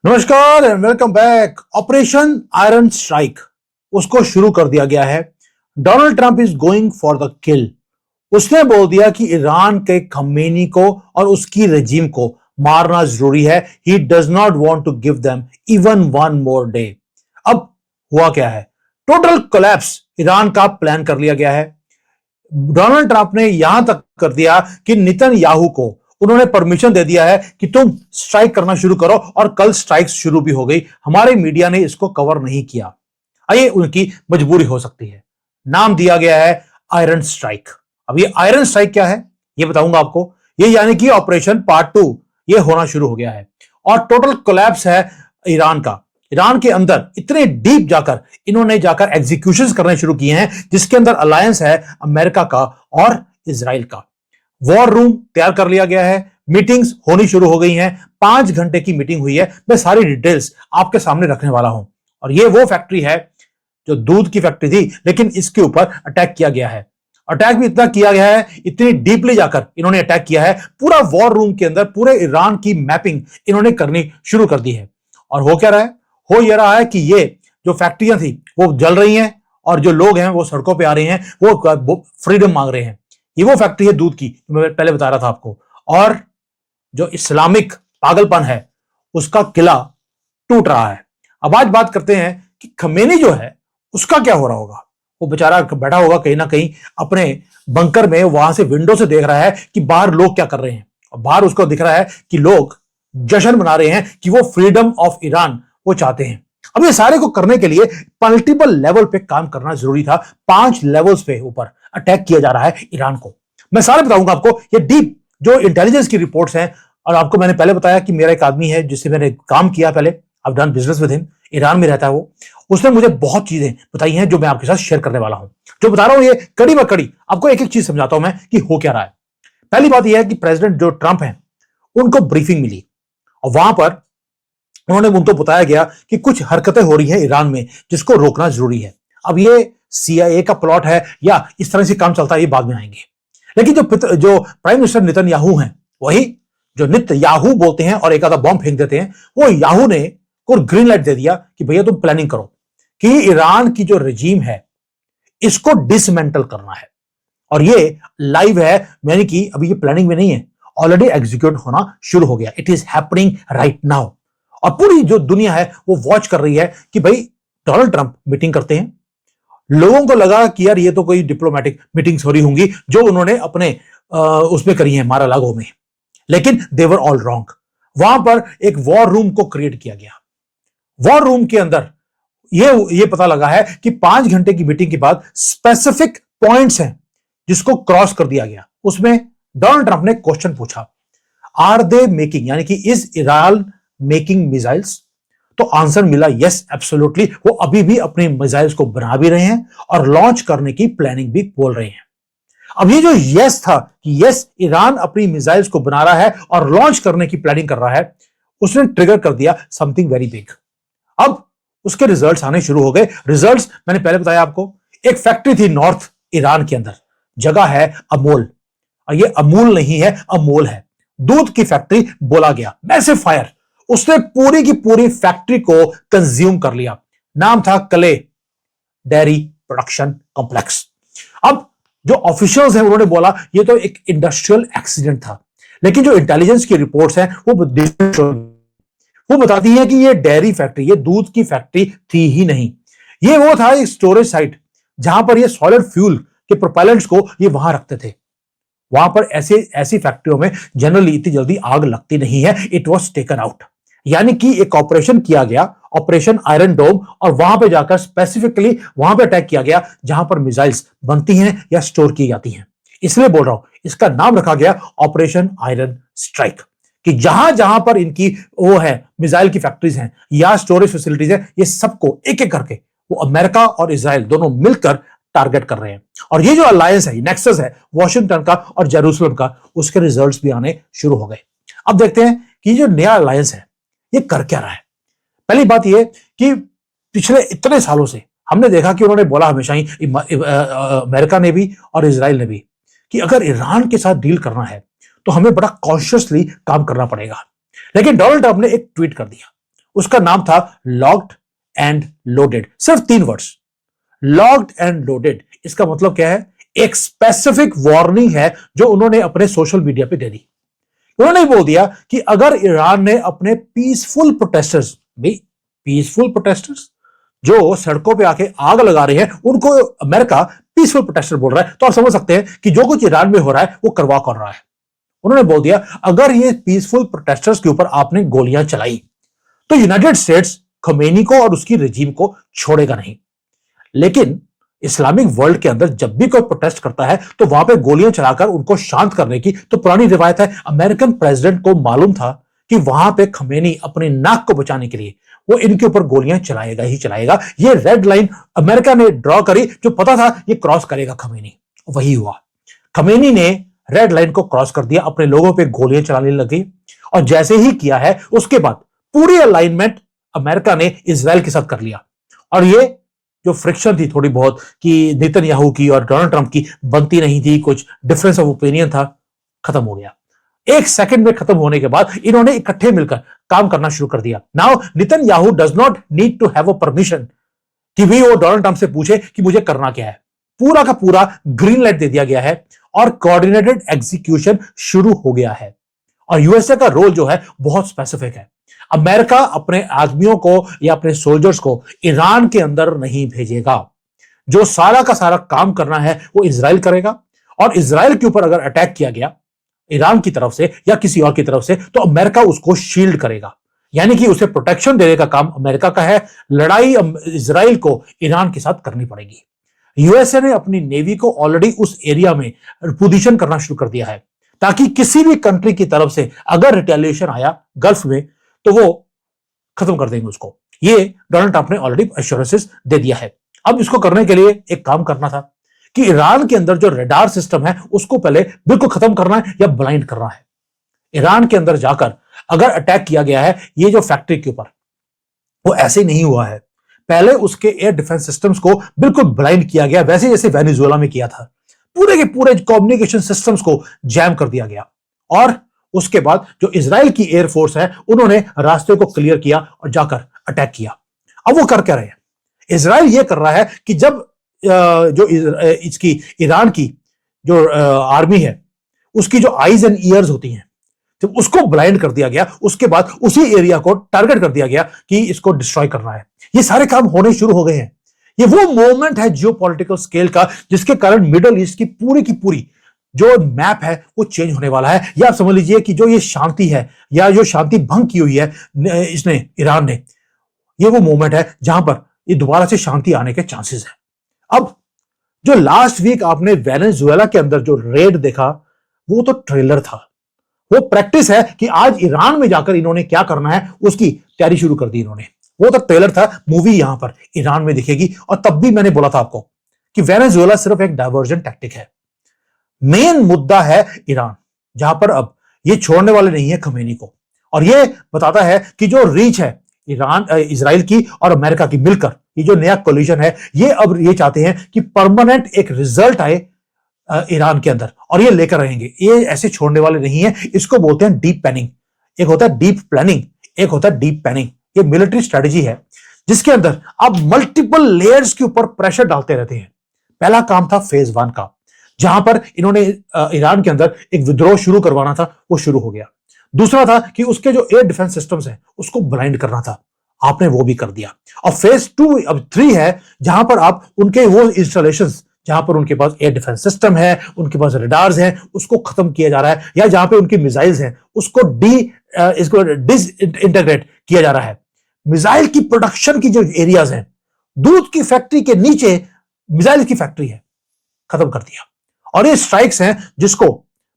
नमस्कार and welcome back. Operation iron strike उसको शुरू कर दिया गया है। Donald Trump is going for the किल। उसने बोल दिया कि ईरान के खमेनी को और उसकी रजीम को मारना जरूरी है। He does not want to give them even one more day. अब हुआ क्या है? टोटल कोलैप्स ईरान का प्लान कर लिया गया है। डोनाल्ड ट्रंप ने यहां तक कर दिया कि नेतन्याहू को उन्होंने परमिशन दे दिया है कि तुम स्ट्राइक करना शुरू करो, और कल स्ट्राइक शुरू भी हो गई। हमारे मीडिया ने इसको कवर नहीं किया। ये उनकी मजबूरी हो सकती है। नाम दिया गया है आयरन स्ट्राइक। अब ये आयरन स्ट्राइक क्या है ये बताऊंगा आपको। ये यानी कि ऑपरेशन पार्ट 2 ये होना शुरू हो गया है और टोटल कोलैप्स है ईरान का। ईरान के अंदर इतने डीप जाकर इन्होंने जाकर एग्जीक्यूशंस करने शुरू किए हैं, जिसके अंदर अलायंस है अमेरिका का और इजराइल का। वॉर रूम तैयार कर लिया गया है। मीटिंग्स होनी शुरू हो गई हैं। 5 घंटे की मीटिंग हुई है। मैं सारी डिटेल्स आपके सामने रखने वाला हूं। और ये वो फैक्ट्री है जो दूध की फैक्ट्री थी, लेकिन इसके ऊपर अटैक किया गया है। अटैक भी इतना किया गया है, इतनी डीपली जाकर इन्होंने अटैक किया है। पूरा वॉर रूम के अंदर पूरे ईरान की मैपिंग इन्होंने करनी शुरू कर दी है। और हो क्या रहा है? हो यह रहा है कि ये जो फैक्ट्रियां थी वो जल रही हैं, और जो लोग हैं वो सड़कों पर आ रहे हैं, वो फ्रीडम मांग रहे हैं। ये वो फैक्ट्री है दूध की, मैं पहले बता रहा था आपको। और जो इस्लामिक पागलपन है उसका किला टूट रहा है। अब आज बात करते हैं कि खमेनी जो है उसका क्या हो रहा होगा। वो बेचारा बैठा होगा कहीं ना कहीं अपने बंकर में, वहां से विंडो से देख रहा है कि बाहर लोग क्या कर रहे हैं। और बाहर उसको दिख रहा है कि लोग जश्न मना रहे हैं कि वो फ्रीडम ऑफ ईरान वो चाहते हैं। अब ये सारे को करने के लिए मल्टीपल लेवल पे काम करना जरूरी था। 5 लेवल्स पे ऊपर अटैक किया जा रहा है ईरान को। मैं सारे बताऊंगा आपको। ये डीप जो इंटेलिजेंस की रिपोर्ट्स हैं, और आपको मैंने पहले बताया कि मेरा एक आदमी है जिससे मैंने काम किया पहले, I done business with him, Iran में रहता है वो। उसने मुझे बहुत चीजें बताई हैं जो मैं आपके साथ शेयर करने वाला हूं। जो बता रहा हूं ये कड़ी ब कड़ी आपको एक एक चीज समझाता हूं मैं कि हो क्या रहा है। पहली बात यह है कि प्रेसिडेंट जो ट्रंप है उनको ब्रीफिंग मिली, और वहां पर उन्होंने उनको बताया गया कि कुछ हरकतें हो रही हैं ईरान में जिसको रोकना जरूरी है। अब ये CIA का प्लॉट है या इस तरह से काम चलता है ये बाद में आएंगे। लेकिन जो प्राइम मिनिस्टर नेतन्याहू हैं, वही जो नेतन्याहू बोलते हैं और एक आधा बॉम्ब फेंक देते हैं, वो याहू ने को ग्रीन लाइट दे दिया कि भैया तुम प्लानिंग करो कि ईरान की जो रजीम है इसको डिसमेंटल करना है। और ये लाइव है, यानी कि अभी ये प्लानिंग में नहीं है, ऑलरेडी एग्जीक्यूट होना शुरू हो गया। It is happening right now. और पूरी जो दुनिया है वो वॉच कर रही है कि भाई डोनाल्ड ट्रंप मीटिंग करते हैं। लोगों को लगा कि यार ये तो कोई डिप्लोमेटिक मीटिंग्स हो रही होंगी जो उन्होंने अपने उसमें करी है मारा लागो में, लेकिन दे वर ऑल रॉन्ग। वहां पर एक वॉर रूम को क्रिएट किया गया। वॉर रूम के अंदर ये पता लगा है कि 5 घंटे की मीटिंग के बाद स्पेसिफिक पॉइंट्स हैं जिसको क्रॉस कर दिया गया। उसमें डोनाल्ड ट्रंप ने क्वेश्चन पूछा, आर दे मेकिंग, यानी कि इज ईरान मेकिंग मिसाइल्स? तो आंसर मिला यस एब्सोल्युटली। वो अभी भी अपने मिसाइल्स को बना भी रहे हैं और लॉन्च करने की प्लानिंग भी बोल रहे हैं। अब ये जो यस था कि यस ईरान अपनी मिसाइल्स को बना रहा है और लॉन्च करने की प्लानिंग कर रहा है, उसने ट्रिगर कर दिया समथिंग वेरी बिग। अब उसके रिजल्ट्स आने शुरू हो गए। रिजल्ट्स मैंने पहले बताया आपको। एक फैक्ट्री थी नॉर्थ ईरान के अंदर, जगह है अमोल, और ये अमूल नहीं है अमोल है, दूध की फैक्ट्री बोला गया। मैसिव फायर, उसने पूरी की पूरी फैक्ट्री को कंज्यूम कर लिया। नाम था कले डेयरी प्रोडक्शन कॉम्प्लेक्स। अब जो ऑफिशियल्स हैं उन्होंने बोला ये तो एक इंडस्ट्रियल एक्सीडेंट था, लेकिन जो इंटेलिजेंस की रिपोर्ट्स हैं वो बताती हैं कि ये डेयरी फैक्ट्री, ये दूध की फैक्ट्री थी ही नहीं। ये वो था एक स्टोरेज साइट जहां पर ये सॉलिड फ्यूल के प्रोपेलेंट्स को ये वहां रखते थे। वहां पर ऐसी फैक्ट्रियों में जनरली इतनी जल्दी आग लगती नहीं है। इट वॉज टेकन आउट, यानी कि एक ऑपरेशन किया गया, ऑपरेशन आयरन डोम, और वहां पे जाकर स्पेसिफिकली वहां पे अटैक किया गया जहां पर मिसाइल्स बनती हैं या स्टोर की जाती हैं। इसलिए बोल रहा हूं इसका नाम रखा गया ऑपरेशन आयरन स्ट्राइक, कि जहां जहां पर इनकी वो है मिसाइल की फैक्ट्रीज हैं या स्टोरेज फैसिलिटीज हैं, ये सबको एक एक करके वो अमेरिका और इजराइल दोनों मिलकर टारगेट कर रहे हैं। और ये जो अलायंस है, नेक्सस है वॉशिंगटन का और जेरूसलम का, उसके रिजल्ट्स भी आने शुरू हो गए। अब देखते हैं कि जो नया अलायंस है ये कर क्या रहा है। पहली बात यह कि पिछले इतने सालों से हमने देखा कि उन्होंने बोला हमेशा ही, अमेरिका ने भी और इजराइल ने भी, कि अगर ईरान के साथ डील करना है तो हमें बड़ा कॉन्शियसली काम करना पड़ेगा। लेकिन डोनाल्ड ट्रंप ने एक ट्वीट कर दिया। उसका नाम था लॉक्ड एंड लोडेड। सिर्फ 3 वर्ड्स, लॉक्ड एंड लोडेड। इसका मतलब क्या है? एक स्पेसिफिक वार्निंग है जो उन्होंने अपने सोशल मीडिया पे दे दी। उन्होंने बोल दिया कि अगर ईरान ने अपने पीसफुल प्रोटेस्टर्स, भाई पीसफुल प्रोटेस्टर्स जो सड़कों पे आके आग लगा रहे हैं, उनको अमेरिका पीसफुल प्रोटेस्टर बोल रहा है, तो आप समझ सकते हैं कि जो कुछ ईरान में हो रहा है वो करवा कर रहा है। उन्होंने बोल दिया अगर ये पीसफुल प्रोटेस्टर्स के ऊपर आपने गोलियां चलाई तो यूनाइटेड स्टेट्स खमेनी को और उसकी रजीम को छोड़ेगा नहीं। लेकिन इस्लामिक वर्ल्ड के अंदर जब भी कोई प्रोटेस्ट करता है तो वहां पे गोलियां चलाकर उनको शांत करने की तो पुरानी रिवायत है। अमेरिकन प्रेसिडेंट को मालूम था कि वहां पे खमेनी अपनी नाक को बचाने के लिए वो इनके ऊपर गोलियां चलाएगा ही चलाएगा। ये रेड लाइन अमेरिका ने ड्रॉ करी, जो पता था ये क्रॉस करेगा खमेनी। वही हुआ, खमेनी ने रेड लाइन को क्रॉस कर दिया, अपने लोगों पे गोलियां चलाने लगी। और जैसे ही किया है उसके बाद पूरी अलाइनमेंट अमेरिका ने इजराइल के साथ कर लिया। और ये जो फ्रिक्शन थी थोड़ी बहुत कि नेतन्याहू की और डोनाल्ड ट्रंप की बनती नहीं थी, कुछ डिफरेंस ऑफ ओपिनियन था, खत्म हो गया। 1 सेकंड में खत्म होने के बाद इन्होंने इकट्ठे मिलकर काम करना शुरू कर दिया। Now Netanyahu does not need to have a permission कि भी वो डोनाल्ड ट्रंप से पूछे कि मुझे करना क्या है। पूरा का पूरा ग्रीन लाइट दे दिया गया है और कोऑर्डिनेटेड एग्जीक्यूशन शुरू हो गया है। और यूएसए का रोल जो है बहुत स्पेसिफिक है। अमेरिका अपने आदमियों को या अपने सोल्जर्स को ईरान के अंदर नहीं भेजेगा। जो सारा का सारा काम करना है वो इजराइल करेगा। और इजराइल के ऊपर अगर अटैक किया गया ईरान की तरफ से या किसी और की तरफ से तो अमेरिका उसको शील्ड करेगा, यानी कि उसे प्रोटेक्शन देने का काम अमेरिका का है। लड़ाई इजराइल को ईरान के साथ करनी पड़ेगी। यूएसए ने अपनी नेवी को ऑलरेडी उस एरिया में पोजीशन करना शुरू कर दिया है ताकि किसी भी कंट्री की तरफ से अगर रिटेलिएशन आया गल्फ में तो वो खत्म कर देंगे उसको। ये डोनाल्ड ट्रंप ने ऑलरेडी एश्योरेंसेस दे दिया है। अब इसको करने के लिए एक काम करना था कि ईरान के अंदर जो रडार सिस्टम है उसको पहले बिल्कुल खत्म करना है या ब्लाइंड करना है। ईरान के अंदर जाकर अगर अटैक किया गया है ये जो फैक्ट्री के ऊपर, वो ऐसे नहीं हुआ है। पहले उसके एयर डिफेंस सिस्टम्स को बिल्कुल ब्लाइंड किया गया, वैसे जैसे वेनेजुएला में किया था। पूरे के पूरे कम्युनिकेशन सिस्टम्स को जैम कर दिया गया। और उसके बाद जो इजराइल की एयरफोर्स है उन्होंने रास्ते को क्लियर किया और जाकर अटैक किया। अब वो कर क्या रहे हैं? इजराइल ये कर रहा है कि जब जो इसकी ईरान की जो आर्मी है उसकी जो आईज एंड ईयर्स होती हैं, जब उसको ब्लाइंड कर दिया गया उसके बाद उसी एरिया को टारगेट कर दिया गया कि इसको डिस्ट्रॉय करना है। ये सारे काम होने शुरू हो गए हैं। ये वो मोमेंट है जियोपॉलिटिकल स्केल का जिसके कारण मिडल ईस्ट की पूरी जो मैप है वो चेंज होने वाला है। या आप समझ लीजिए कि जो ये शांति है या जो शांति भंग की हुई है इसने ईरान ने, ये वो मोमेंट है जहां पर ये दोबारा से शांति आने के चांसेस है। अब जो लास्ट वीक आपने वेनेजुएला के अंदर जो रेड देखा वो तो ट्रेलर था, वो प्रैक्टिस है कि आज ईरान में जाकर इन्होंने क्या करना है उसकी तैयारी शुरू कर दी इन्होंने। वो तो ट्रेलर था, मूवी यहां पर ईरान में दिखेगी। और तब भी मैंने बोला था आपको कि वेनेजुएला सिर्फ एक डाइवर्जन टैक्टिक है। मेन मुद्दा है ईरान, जहां पर अब ये छोड़ने वाले नहीं है खमेनी को। और ये बताता है कि जो रीच है ईरान इजराइल की और अमेरिका की मिलकर, ये जो नया कोलिशन है ये अब ये चाहते हैं कि परमानेंट एक रिजल्ट आए ईरान के अंदर, और ये लेकर रहेंगे। ये ऐसे छोड़ने वाले नहीं है। इसको बोलते हैं डीप प्लानिंग। एक होता है डीप प्लानिंग, एक होता है डीप प्लानिंग। ये मिलिट्री स्ट्रेटेजी है जिसके अंदर आप मल्टीपल लेयर्स के ऊपर प्रेशर डालते रहते हैं। पहला काम था फेज 1 का, जहां पर इन्होंने ईरान के अंदर एक विद्रोह शुरू करवाना था, वो शुरू हो गया। दूसरा था कि उसके जो एयर डिफेंस सिस्टम्स हैं उसको ब्लाइंड करना था, आपने वो भी कर दिया। और फेज 2 अब 3 है जहां पर आप उनके वो इंस्टॉलेशंस जहां पर उनके पास एयर डिफेंस सिस्टम है, उनके पास रडार्स हैं, उसको खत्म किया जा रहा है। या जहां पे उनकी मिसाइल्स हैं उसको इसको डिसइंटीग्रेट किया जा रहा है। मिसाइल की प्रोडक्शन की जो एरियाज हैं, दूध की फैक्ट्री के नीचे मिसाइल की फैक्ट्री है, खत्म कर दिया। और ये स्ट्राइक्स हैं जिसको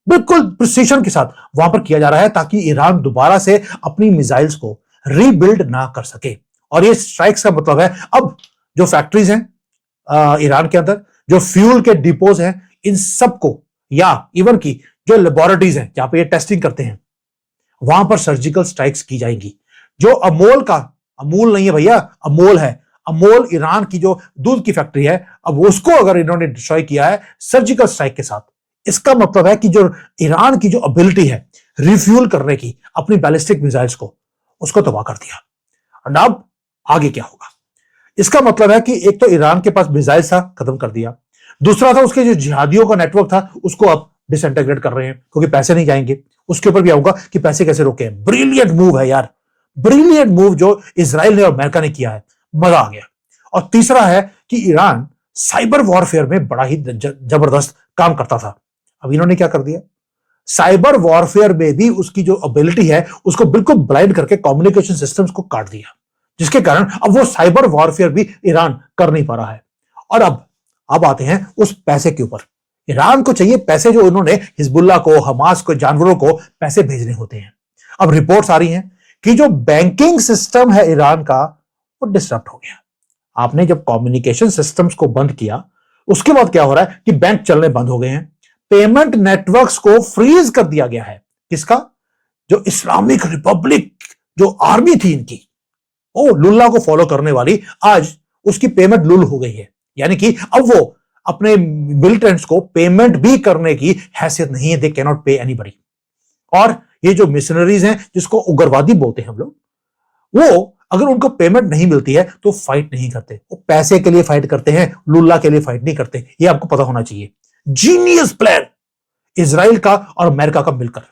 बिल्कुल प्रिसीजन के साथ वहां पर किया जा रहा है ताकि ईरान दोबारा से अपनी मिसाइल्स को रीबिल्ड ना कर सके। और ये स्ट्राइक्स का मतलब है अब जो फैक्ट्रीज हैं ईरान के अंदर, जो फ्यूल के डिपोज हैं, इन सबको, या इवन की जो लेबोरेटरीज हैं जहां पे ये टेस्टिंग करते हैं, वहां पर सर्जिकल स्ट्राइक्स की जाएंगी। जो अमोल का, अमूल नहीं है भैया, अमोल है, अमोल ईरान की जो दूध की फैक्ट्री है, अब उसको अगर इन्होंने डिस्ट्रॉय किया है सर्जिकल स्ट्राइक के साथ, इसका मतलब है कि जो ईरान की जो एबिलिटी है रिफ्यूल करने की अपनी बैलिस्टिक मिसाइल्स को, उसको तबाह कर दिया। अब आगे क्या होगा? इसका मतलब है कि एक तो ईरान के पास मिसाइल था, खत्म कर दिया। दूसरा था उसके जो जिहादियों का नेटवर्क था उसको अब डिसइंटीग्रेट कर रहे हैं क्योंकि पैसे नहीं जाएंगे। उसके ऊपर भी आऊंगा कि पैसे कैसे रोके। ब्रिलियंट मूव है यार, ब्रिलियंट मूव जो इजराइल ने और अमेरिका ने किया है, मजा आ गया। और तीसरा है कि ईरान साइबर वॉरफेयर में बड़ा ही जबरदस्त काम करता था, अब इन्होंने क्या कर दिया, साइबर वॉरफेयर में भी उसकी जो एबिलिटी है उसको बिल्कुल ब्लाइंड करके कम्युनिकेशन सिस्टम्स को काट दिया, जिसके कारण अब वो साइबर वॉरफेयर भी ईरान कर नहीं पा रहा है। और अब आते हैं उस पैसे के ऊपर। ईरान को चाहिए पैसे, जो इन्होंने हिजबुल्ला को, हमास को, जानवरों को पैसे भेजने होते हैं। अब रिपोर्ट्स आ रही हैं कि जो बैंकिंग सिस्टम है ईरान का वो डिस्टर्ब हो गया। आपने जब कम्युनिकेशन सिस्टम्स को बंद किया उसके बाद क्या हो रहा है कि बैंक चलने बंद हो गए हैं, पेमेंट नेटवर्क्स को फ्रीज कर दिया गया है। किसका? जो इस्लामिक रिपब्लिक जो आर्मी थी इनकी, ओ लुल्ला को फॉलो करने वाली, आज उसकी पेमेंट लुल हो गई है। यानी कि अब वो अपने मिलिटेंट्स को पेमेंट भी करने की हैसियत नहीं है, दे कैन नॉट पे एनीबॉडी। और ये जो मिशनरीज हैं जिसको उग्रवादी बोलते हैं हम लोग, वो अगर उनको पेमेंट नहीं मिलती है तो फाइट नहीं करते, वो पैसे के लिए फाइट करते हैं, लुल्ला के लिए फाइट नहीं करते। ये आपको पता होना चाहिए। जीनियस प्लान इजराइल का और अमेरिका का मिलकर।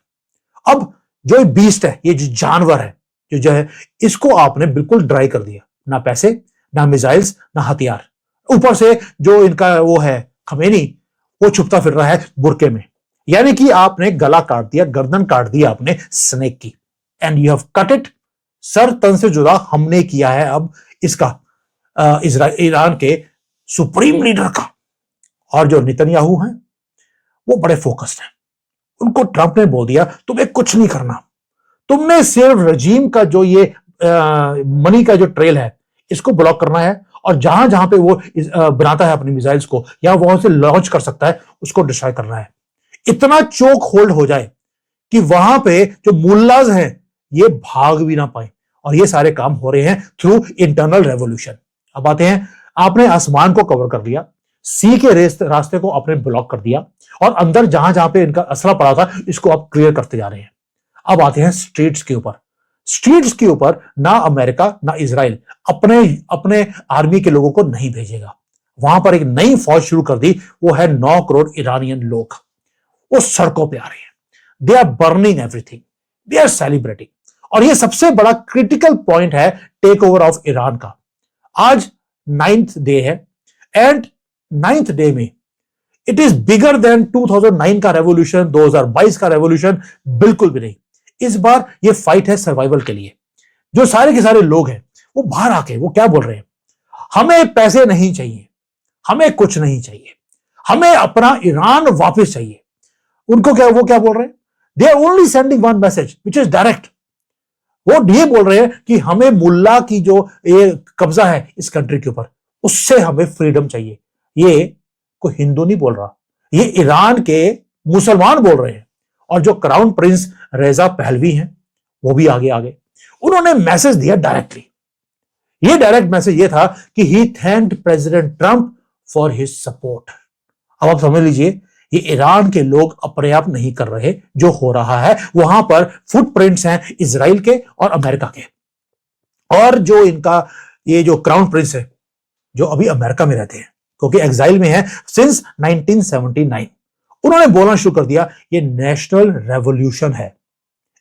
अब जो बीस्ट है, ये जो जानवर है, जो है, इसको आपने बिल्कुल ड्राई कर दिया। ना पैसे, ना मिसाइल्स, ना हथियार। ऊपर से जो इनका वो है खमेनी, वो छुपता फिर रहा है बुरके में। यानी कि आपने गला काट दिया, गर्दन काट दिया आपने स्नेक की। And you have cut it, sir तन से जुदा हमने किया है अब इसका, ईरान के सुप्रीम लीडर का। और जो नेतन्याहू हैं वो बड़े फोकस्ड हैं। उनको ट्रंप ने बोल दिया तुम्हें कुछ नहीं करना, तुमने सिर्फ रजीम का जो ये मनी का जो ट्रेल है इसको ब्लॉक करना है, और जहां जहां पे वो बनाता है अपनी मिसाइल्स को या वहां से लॉन्च कर सकता है उसको डिस्ट्रॉय करना है। इतना चोक होल्ड हो जाए कि वहां पे जो मुल्लाज हैं ये भाग भी ना पाए। और ये सारे काम हो रहे हैं थ्रू इंटरनल रेवोल्यूशन। अब आते हैं, आपने आसमान को कवर कर दिया, सी के रास्ते को आपने ब्लॉक कर दिया, और अंदर जहां जहां पे इनका असला पड़ा था इसको आप क्लियर करते जा रहे हैं। अब आते हैं स्ट्रीट्स के ऊपर। स्ट्रीट्स के ऊपर ना अमेरिका ना इजराइल अपने अपने आर्मी के लोगों को नहीं भेजेगा। वहां पर एक नई फौज शुरू कर दी, वो है 9 करोड़ ईरानियन लोग। वो सड़कों पे आ रहे हैं, they are burning everything, they are celebrating. और ये सबसे बड़ा क्रिटिकल पॉइंट है टेक ओवर ऑफ ईरान का। आज 9th डे है, एंड 9th डे में इट इज बिगर देन 2009 का रेवोल्यूशन, 2022 का रेवोल्यूशन बिल्कुल भी नहीं। इस बार ये फाइट है सर्वाइवल के लिए। जो सारे के सारे लोग हैं वो बाहर आके वो क्या बोल रहे हैं, हमें पैसे नहीं चाहिए, हमें कुछ नहीं चाहिए, हमें अपना ईरान वापस चाहिए। उनको क्या, वो क्या बोल रहे हैं, they are only sending one message which is direct. वो ये बोल रहे हैं कि हमें मुल्ला की जो ये कब्जा है इस कंट्री के ऊपर, उससे हमें फ्रीडम चाहिए। ये कोई हिंदू नहीं बोल रहा, ये ईरान के मुसलमान बोल रहे हैं। और जो क्राउन प्रिंस रेजा पहलवी हैं वो भी आगे आगे उन्होंने मैसेज दिया डायरेक्टली। ये डायरेक्ट मैसेज ये था कि he thanked President Trump for his support. अब आप समझ लीजिए, ये ईरान के लोग अपने आप नहीं कर रहे, जो हो रहा है वहां पर फुटप्रिंट्स हैं इजराइल के और अमेरिका के। और जो इनका ये जो क्राउन प्रिंस है जो अभी अमेरिका में रहते हैं क्योंकि एग्जाइल में है सिंस 1979, उन्होंने बोलना शुरू कर दिया ये नेशनल रेवोल्यूशन है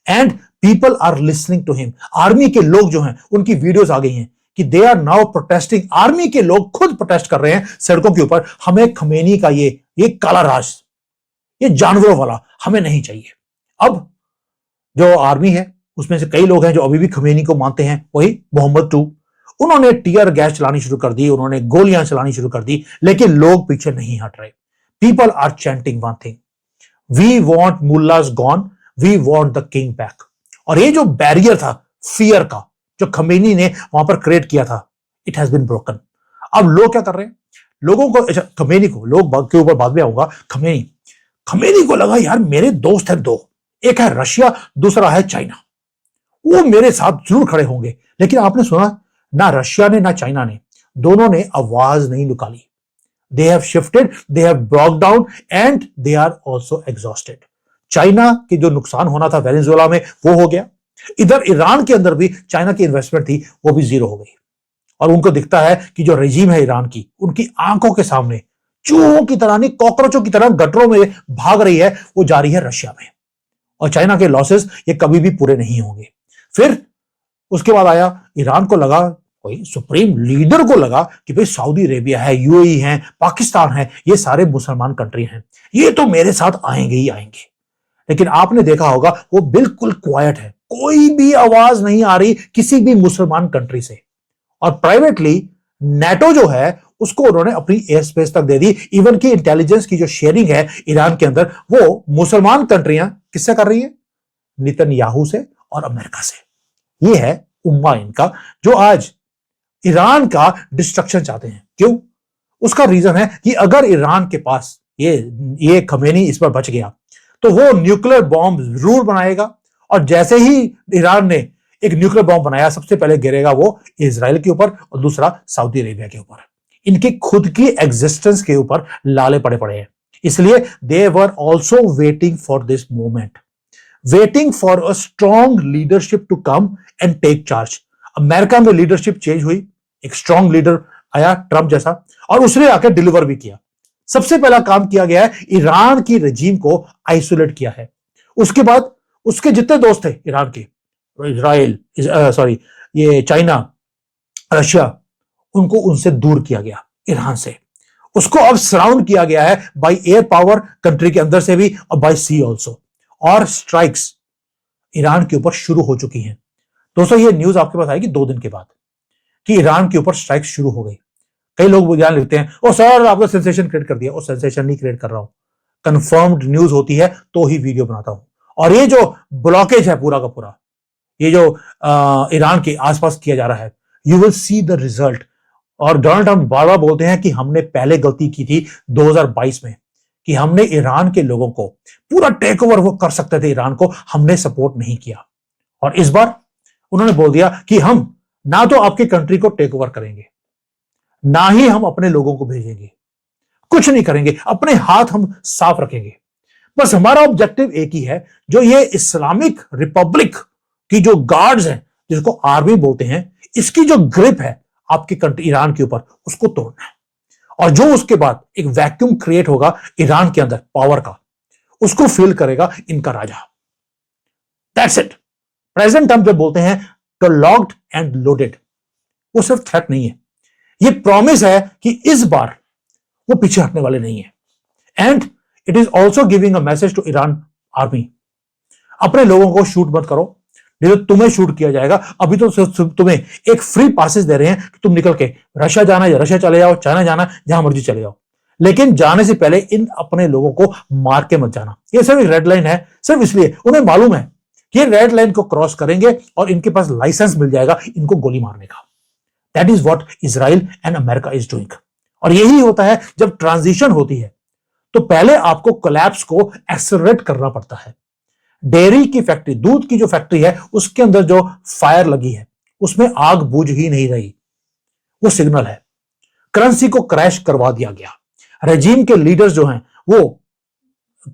and people are listening to him. Army के लोग जो हैं उनकी वीडियोस आ गई हैं कि they are now protesting. Army के लोग खुद प्रोटेस्ट कर रहे हैं सड़कों के ऊपर, हमें खमेनी का ये काला राज, ये जानवरों वाला हमें नहीं चाहिए। अब जो आर्मी है उसमें से कई लोग हैं जो अभी भी खमेनी को मानते हैं, वही मोहम्मद 2, उन्होंने टीयर गैस चलानी शुरू कर दी, उन्होंने गोलियां चलानी शुरू कर दी, लेकिन लोग पीछे नहीं हट रहे। People are chanting one thing, we want mullahs gone, we want the king back. और ये जो बैरियर था फियर का जो खमेनी ने वहां पर क्रिएट किया था, इट हैज बीन ब्रोकन। अब लोग क्या कर रहे हैं, लोगों को, अच्छा खमेनी को, लोग के ऊपर बाद में आऊंगा, खमेनी को लगा यार मेरे दोस्त हैं दो, एक है रशिया, दूसरा है चाइना, वो मेरे साथ जरूर खड़े होंगे। लेकिन आपने सुना, ना रशिया ने ना चाइना ने, दोनों ने आवाज नहीं निकाली। They have shifted, they have broke down and they are also exhausted. China के जो नुकसान होना था वेनेजुएला में वो हो गया, इधर ईरान के अंदर भी चाइना की इन्वेस्टमेंट थी, वो भी जीरो हो गई। और उनको दिखता है कि जो रेजिम है ईरान की, उनकी आंखों के सामने चूहों की तरह नहीं, कॉकरोचों की तरह गटरों में भाग रही है, वो जा रही है रशिया में। और चाइना के लॉसेस ये कभी भी पूरे नहीं होंगे। फिर उसके बाद आया, ईरान को लगा, कोई सुप्रीम लीडर को लगा कि भाई सऊदी अरेबिया है, यूएई है, पाकिस्तान है, ये सारे मुसलमान कंट्री हैं, ये तो मेरे साथ आएंगे ही आएंगे। लेकिन आपने देखा होगा वो बिल्कुल क्वाइट है, कोई भी आवाज नहीं आ रही किसी भी मुसलमान कंट्री से। और प्राइवेटली नेटो जो है उसको उन्होंने अपनी एयर स्पेस तक दे दी। इवन की इंटेलिजेंस की जो शेयरिंग है ईरान के अंदर, वो मुसलमान कंट्रियां किससे कर रही है? नेतन्याहू से और अमेरिका से। ये है उम्मा इनका, जो आज ईरान का डिस्ट्रक्शन चाहते हैं। क्यों? उसका रीजन है कि अगर ईरान के पास ये खमेनी इस पर बच गया तो वो न्यूक्लियर बॉम्ब जरूर बनाएगा। और जैसे ही ईरान ने एक न्यूक्लियर बॉम्ब बनाया, सबसे पहले गिरेगा वो इजराइल के ऊपर और दूसरा सऊदी अरेबिया के ऊपर। इनकी खुद की एग्जिस्टेंस के ऊपर लाले पड़े पड़े हैं। इसलिए they were also waiting for this moment, waiting for a strong leadership to come and take charge. America में लीडरशिप चेंज हुई, एक स्ट्रॉन्ग लीडर आया ट्रंप जैसा, और उसने आकर डिलीवर भी किया। सबसे पहला काम किया गया है, ईरान की रजीम को आइसोलेट किया है। उसके बाद उसके जितने दोस्त थे ईरान के, इजराइल, सॉरी, ये चाइना, रशिया, उनको उनसे दूर किया गया ईरान से। उसको अब सराउंड किया गया है बाय एयर पावर, कंट्री के अंदर से भी, और बाय सी ऑल्सो। और स्ट्राइक्स ईरान के ऊपर शुरू हो चुकी हैं। दोस्तों ये न्यूज आपके पास आएगी 2 दिन के बाद कि ईरान के ऊपर स्ट्राइक्स शुरू हो गई। कई लोग ध्यान लिखते हैं, ओ सर आपने सेंसेशन क्रिएट कर दिया। ओ सेंसेशन नहीं क्रिएट कर रहा हूं, कंफर्म्ड न्यूज होती है तो ही वीडियो बनाता हूं। और ये जो ब्लॉकेज है पूरा का पूरा, ये जो ईरान के आसपास किया जा रहा है, you will see the result. और डोनाल्ड ट्रंप बार बार बोलते हैं कि हमने पहले गलती की थी 2022 में, कि हमने ईरान के लोगों को पूरा टेक ओवर वो कर सकते थे, ईरान को हमने सपोर्ट नहीं किया। और इस बार उन्होंने बोल दिया कि हम ना तो आपकी कंट्री को टेक ओवर करेंगे, ना ही हम अपने लोगों को भेजेंगे, कुछ नहीं करेंगे, अपने हाथ हम साफ रखेंगे। बस हमारा ऑब्जेक्टिव एक ही है, जो ये इस्लामिक रिपब्लिक की जो गार्ड्स हैं, जिसको आर्मी बोलते हैं, इसकी जो ग्रिप है आपकी कंट्री ईरान के ऊपर, उसको तोड़ना है। और जो उसके बाद एक वैक्यूम क्रिएट होगा ईरान के अंदर पावर का, उसको फील करेगा इनका राजा। That's it. प्रेसिडेंट ट्रंप जब बोलते हैं तो लॉक्ड एंड लोडेड, वो सिर्फ थ्रेट नहीं है, ये प्रॉमिस है कि इस बार वो पीछे हटने वाले नहीं है। And it is also giving a message to Iran army, अपने लोगों को शूट मत करो, नहीं तो तुम्हें शूट किया जाएगा। अभी तो तुम्हें एक फ्री पासेस दे रहे हैं कि तुम निकल के रशिया जाना है रशिया चले जाओ, चाइना जाना जहां मर्जी चले जाओ, लेकिन जाने से पहले इन अपने लोगों को मार के मत जाना। ये सिर्फ एक रेड लाइन है, सिर्फ इसलिए उन्हें मालूम है कि ये रेड लाइन को क्रॉस करेंगे और इनके पास लाइसेंस मिल जाएगा इनको गोली मारने का। That is what Israel and America is doing. और यही होता है जब ट्रांजिशन होती है, तो पहले आपको कोलैप्स को एक्सेलरेट करना पड़ता है। डेयरी की फैक्ट्री, दूध की जो फैक्ट्री है, उसके अंदर जो फायर लगी है उसमें आग बुझ ही नहीं रही, वो सिग्नल है। करेंसी को क्रैश करवा दिया गया। रेजिम के लीडर्स जो हैं, वो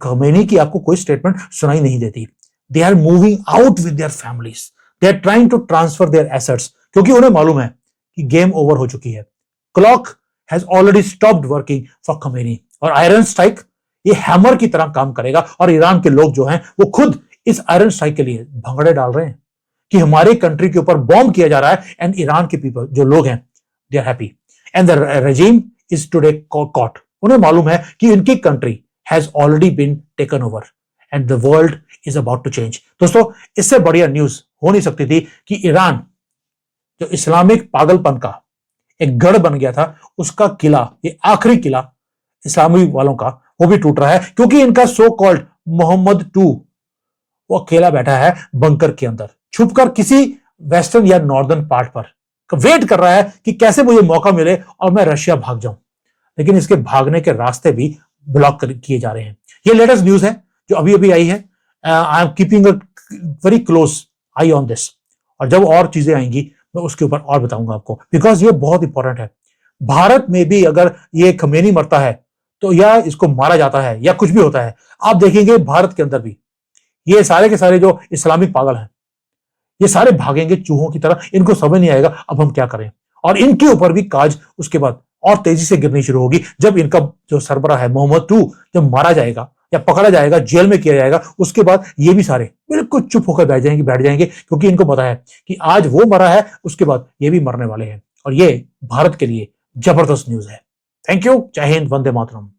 खमेनी की आपको कोई स्टेटमेंट सुनाई नहीं देती। They are moving out with their families, they are trying to transfer their assets, क्योंकि उन्हें मालूम है कि गेम ओवर हो चुकी है। Clock has already stopped working for Khamenei. और आयरन स्ट्राइक ये हैमर की तरह काम करेगा। और ईरान के लोग जो हैं वो खुद इस आयरन स्ट्राइक के लिए भंगड़े डाल रहे हैं कि हमारी कंट्री के ऊपर बॉम्ब किया जा रहा है, एंड ईरान के पीपल जो लोग हैं they are happy and the regime is today caught. उन्हें मालूम है कि इनकी country has already been taken over and the world is about to change. दोस्तों इससे बढ़िया न्यूज हो नहीं सकती थी कि ईरान जो इस्लामिक पागलपन का एक गढ़ बन गया था, उसका किला, ये आखिरी किला इस्लामी वालों का, वो भी टूट रहा है। क्योंकि इनका सो कॉल्ड मोहम्मद 2 वो अकेला बैठा है बंकर के अंदर, छुपकर किसी वेस्टर्न या नॉर्दर्न पार्ट पर वेट कर रहा है कि कैसे मुझे मौका मिले और मैं रशिया भाग जाऊं। लेकिन इसके भागने के रास्ते भी ब्लॉक किए जा रहे हैं। ये लेटेस्ट न्यूज है जो अभी अभी आई है। I am keeping a very close I on this, और जब और चीजें आएंगी मैं उसके ऊपर और बताऊंगा आपको, बिकॉज ये बहुत इंपॉर्टेंट है। भारत में भी अगर ये खमेनी मरता है तो या इसको मारा जाता है या कुछ भी होता है, आप देखेंगे भारत के अंदर भी ये सारे के सारे जो इस्लामिक पागल हैं, ये सारे भागेंगे चूहों की तरह, इनको समझ नहीं आएगा अब हम क्या करें। और इनके ऊपर भी काज उसके बाद और तेजी से गिरनी शुरू होगी जब इनका जो सरबराह है मोहम्मद टू जब मारा जाएगा या पकड़ा जाएगा, जेल में किया जाएगा, उसके बाद ये भी सारे बिल्कुल चुप होकर बैठ जाएंगे क्योंकि इनको पता है कि आज वो मरा है, उसके बाद ये भी मरने वाले हैं। और ये भारत के लिए जबरदस्त न्यूज है। Thank you. जय हिंद। वंदे मातरम।